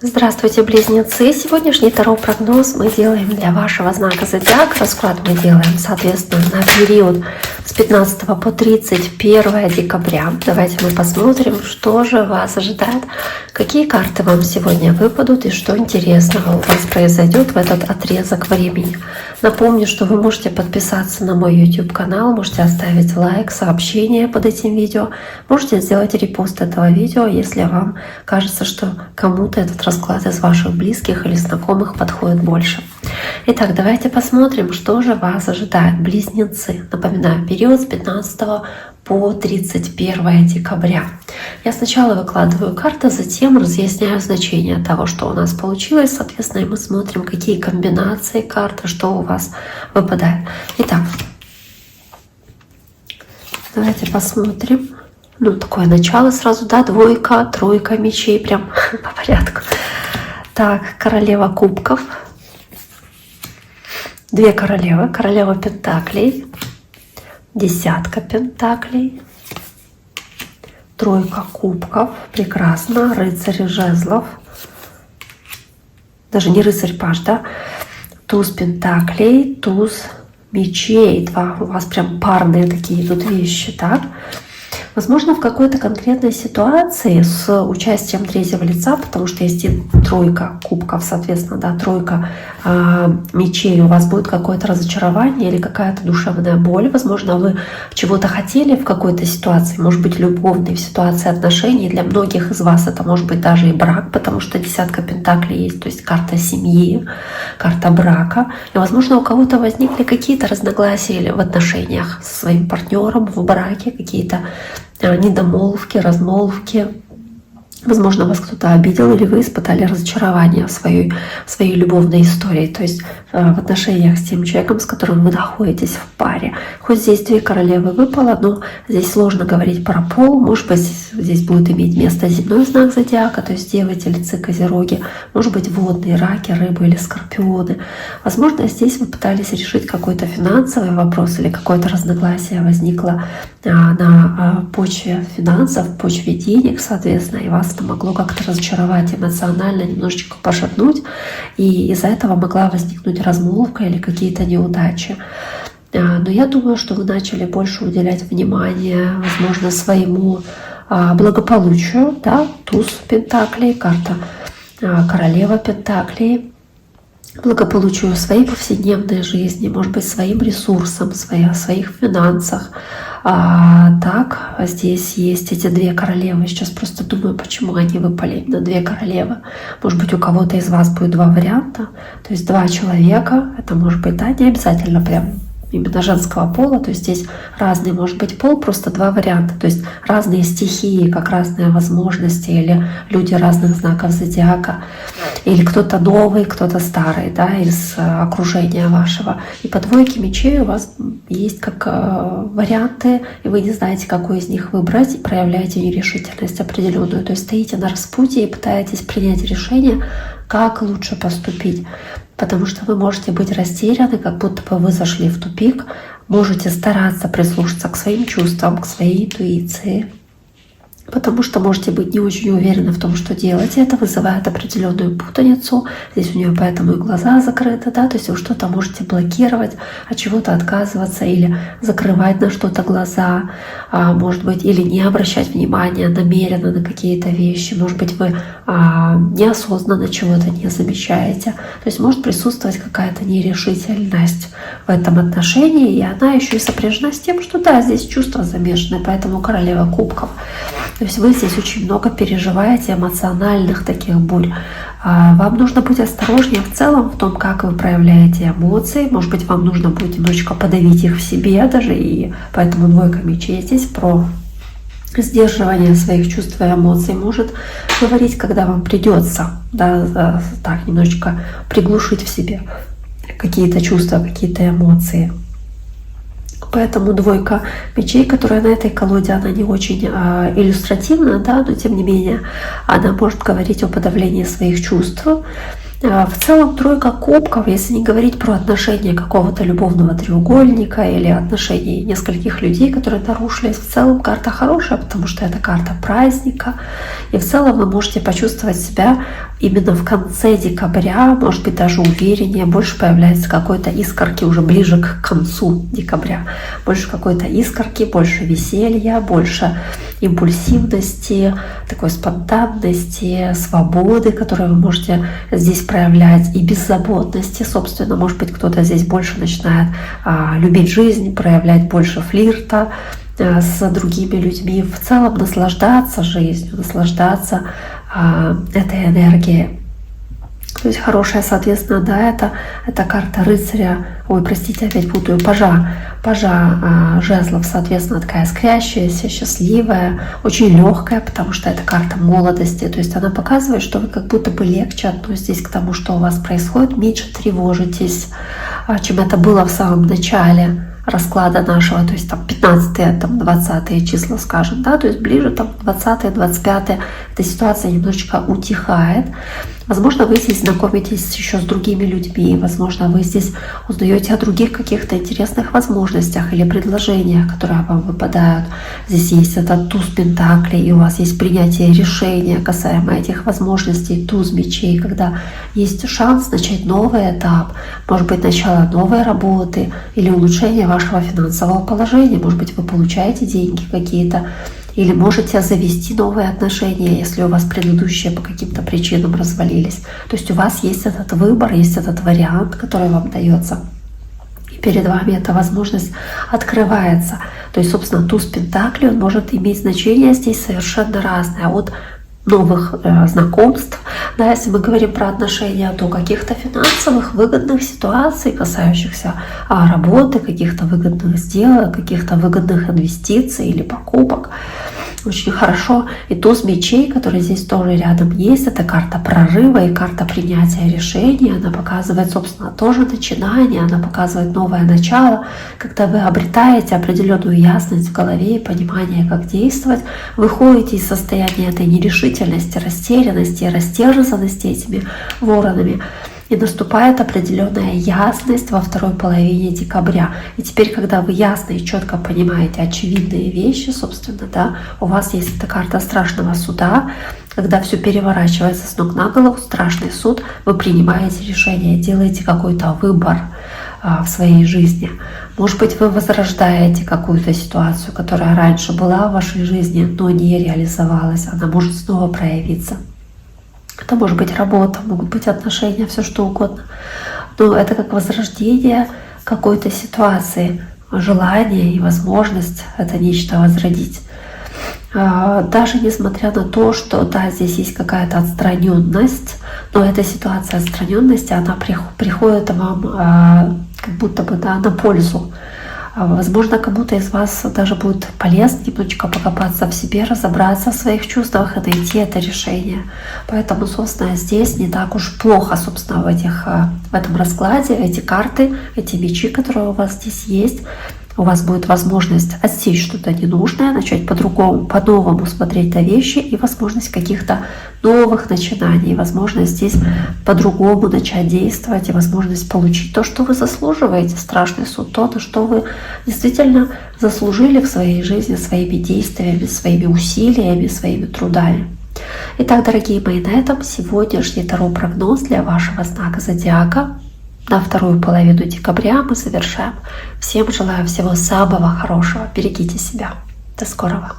Здравствуйте, близнецы! Сегодняшний таро-прогноз мы делаем для вашего знака зодиака. Расклад мы делаем, соответственно, на период с 15 по 31 декабря. Давайте мы посмотрим, что же вас ожидает, какие карты вам сегодня выпадут и что интересного у вас произойдет в этот отрезок времени. Напомню, что вы можете подписаться на мой YouTube-канал, можете оставить лайк, сообщение под этим видео, можете сделать репост этого видео, если вам кажется, что кому-то этот расклад из ваших близких или знакомых подходит больше. Итак, давайте посмотрим, что же вас ожидает, близнецы. Напоминаю, период с 15 по 31 декабря. Я сначала выкладываю карты, затем разъясняю значение того, что у нас получилось. Соответственно, и мы смотрим, какие комбинации карт, что у вас выпадает. Итак, давайте посмотрим. Ну, такое начало сразу, да, двойка, тройка мечей, прям по порядку. Так, королева кубков, две королевы, королева пентаклей, десятка пентаклей, тройка кубков, прекрасно, рыцарь жезлов, даже не рыцарь паж, да, туз пентаклей, туз мечей, два, у вас прям парные такие тут вещи, так. Возможно, в какой-то конкретной ситуации с участием третьего лица, потому что есть и тройка кубков, соответственно, да, тройка мечей, у вас будет какое-то разочарование или какая-то душевная боль. Возможно, вы чего-то хотели в какой-то ситуации, может быть, любовной, в ситуации отношений. Для многих из вас это может быть даже и брак, потому что десятка пентаклей есть, то есть карта семьи, карта брака. И, возможно, у кого-то возникли какие-то разногласия в отношениях со своим партнером, в браке, какие-то недомолвки, размолвки. Возможно, вас кто-то обидел, или вы испытали разочарование в своей любовной истории, то есть в отношениях с тем человеком, с которым вы находитесь в паре. Хоть здесь две королевы выпало, но здесь сложно говорить про пол. Может быть, здесь будет иметь место земной знак зодиака, то есть девы, тельцы, козероги, может быть, водные, раки, рыбы или скорпионы. Возможно, здесь вы пытались решить какой-то финансовый вопрос или какое-то разногласие возникло на почве финансов, почве денег, соответственно, и вас это могло как-то разочаровать эмоционально, немножечко пошатнуть, и из-за этого могла возникнуть размолвка или какие-то неудачи. Но я думаю, что вы начали больше уделять внимание, возможно, своему благополучию, да, туз пентаклей, карта королева пентаклей, благополучию своей повседневной жизни, может быть, своим ресурсам, своих финансах. Так, здесь есть эти две королевы. Сейчас просто думаю, почему они выпали именно две королевы. Может быть, у кого-то из вас будет два варианта, то есть два человека. Это может быть, да, не обязательно прям именно женского пола, то есть здесь разный может быть пол, просто два варианта, то есть разные стихии, как разные возможности, или люди разных знаков зодиака, или кто-то новый, кто-то старый, да, из окружения вашего. И по двойке мечей у вас есть как варианты, и вы не знаете, какой из них выбрать, и проявляете нерешительность определенную, то есть стоите на распутье и пытаетесь принять решение, как лучше поступить. Потому что вы можете быть растеряны, как будто бы вы зашли в тупик, можете стараться прислушаться к своим чувствам, к своей интуиции, потому что можете быть не очень уверены в том, что делать. И это вызывает определенную путаницу. Здесь у нее поэтому и глаза закрыты, да, то есть вы что-то можете блокировать, от чего-то отказываться или закрывать на что-то глаза, может быть, или не обращать внимания намеренно на какие-то вещи. Может быть, вы неосознанно чего-то не замечаете. То есть может присутствовать какая-то нерешительность в этом отношении, и она еще и сопряжена с тем, что да, здесь чувства замешаны, поэтому королева кубков. То есть вы здесь очень много переживаете эмоциональных таких бурь. Вам нужно быть осторожнее в целом в том, как вы проявляете эмоции. Может быть, вам нужно будет немножечко подавить их в себе даже, и поэтому двойка мечей здесь про сдерживание своих чувств и эмоций может говорить, когда вам придется, да, так немножечко приглушить в себе какие-то чувства, какие-то эмоции. Поэтому двойка мечей, которая на этой колоде, она не очень иллюстративна, да, но тем не менее она может говорить о подавлении своих чувств. В целом тройка кубков, если не говорить про отношения какого-то любовного треугольника или отношений нескольких людей, которые нарушились, в целом карта хорошая, потому что это карта праздника. И в целом вы можете почувствовать себя именно в конце декабря, может быть даже увереннее, больше появляется какой-то искорки уже ближе к концу декабря. Больше какой-то искорки, больше веселья, больше импульсивности, такой спонтанности, свободы, которую вы можете здесь проявлять, и беззаботности. Собственно, может быть, кто-то здесь больше начинает любить жизнь, проявлять больше флирта с другими людьми, в целом наслаждаться жизнью, наслаждаться этой энергией. То есть хорошая, соответственно, да, это карта рыцаря, ой, простите, опять путаю, пажа жезлов, соответственно, такая искрящаяся, счастливая, очень легкая, потому что это карта молодости, то есть она показывает, что вы как будто бы легче относитесь к тому, что у вас происходит, меньше тревожитесь, чем это было в самом начале расклада нашего, то есть там 15-е, там 20-е числа, скажем, да, то есть ближе там 20-е, 25-е, эта ситуация немножечко утихает. Возможно, вы здесь знакомитесь еще с другими людьми, возможно, вы здесь узнаете о других каких-то интересных возможностях или предложениях, которые вам выпадают. Здесь есть этот туз пентаклей, и у вас есть принятие решения касаемо этих возможностей, туз мечей, когда есть шанс начать новый этап, может быть, начало новой работы или улучшение вашего финансового положения, может быть, вы получаете деньги какие-то, или можете завести новые отношения, если у вас предыдущие по каким-то причинам развалились. То есть у вас есть этот выбор, есть этот вариант, который вам дается. И перед вами эта возможность открывается. То есть, собственно, туз пентаклей, он может иметь значение здесь совершенно разное. От новых знакомств, да, если мы говорим про отношения, то каких-то финансовых выгодных ситуаций, касающихся работы, каких-то выгодных сделок, каких-то выгодных инвестиций или покупок. Очень хорошо. И туз мечей, который здесь тоже рядом есть, это карта прорыва и карта принятия решения. Она показывает, собственно, тоже начинание, она показывает новое начало. Когда вы обретаете определенную ясность в голове и понимание, как действовать, выходите из состояния этой нерешительности, растерянности, растерзанности этими воронами. И наступает определенная ясность во второй половине декабря. И теперь, когда вы ясно и четко понимаете очевидные вещи, собственно, да, у вас есть эта карта страшного суда, когда все переворачивается с ног на голову, страшный суд, вы принимаете решение, делаете какой-то выбор в своей жизни. Может быть, вы возрождаете какую-то ситуацию, которая раньше была в вашей жизни, но не реализовалась, она может снова проявиться. Это может быть работа, могут быть отношения, все что угодно. Но это как возрождение какой-то ситуации, желание и возможность это нечто возродить. Даже несмотря на то, что да, здесь есть какая-то отстраненность, но эта ситуация отстраненности, она приходит вам как будто бы да, на пользу. Возможно, кому-то из вас даже будет полезно немножечко покопаться в себе, разобраться в своих чувствах и найти это решение. Поэтому, собственно, здесь не так уж плохо, собственно, в этом раскладе. Эти карты, эти мечи, которые у вас здесь есть, у вас будет возможность отсечь что-то ненужное, начать по-другому, по-новому смотреть на вещи и возможность каких-то новых начинаний, возможность здесь по-другому начать действовать и возможность получить то, что вы заслуживаете, страшный суд, то, на что вы действительно заслужили в своей жизни своими действиями, своими усилиями, своими трудами. Итак, дорогие мои, на этом сегодняшний таро-прогноз для вашего знака зодиака на вторую половину декабря мы завершаем. Всем желаю всего самого хорошего. Берегите себя. До скорого.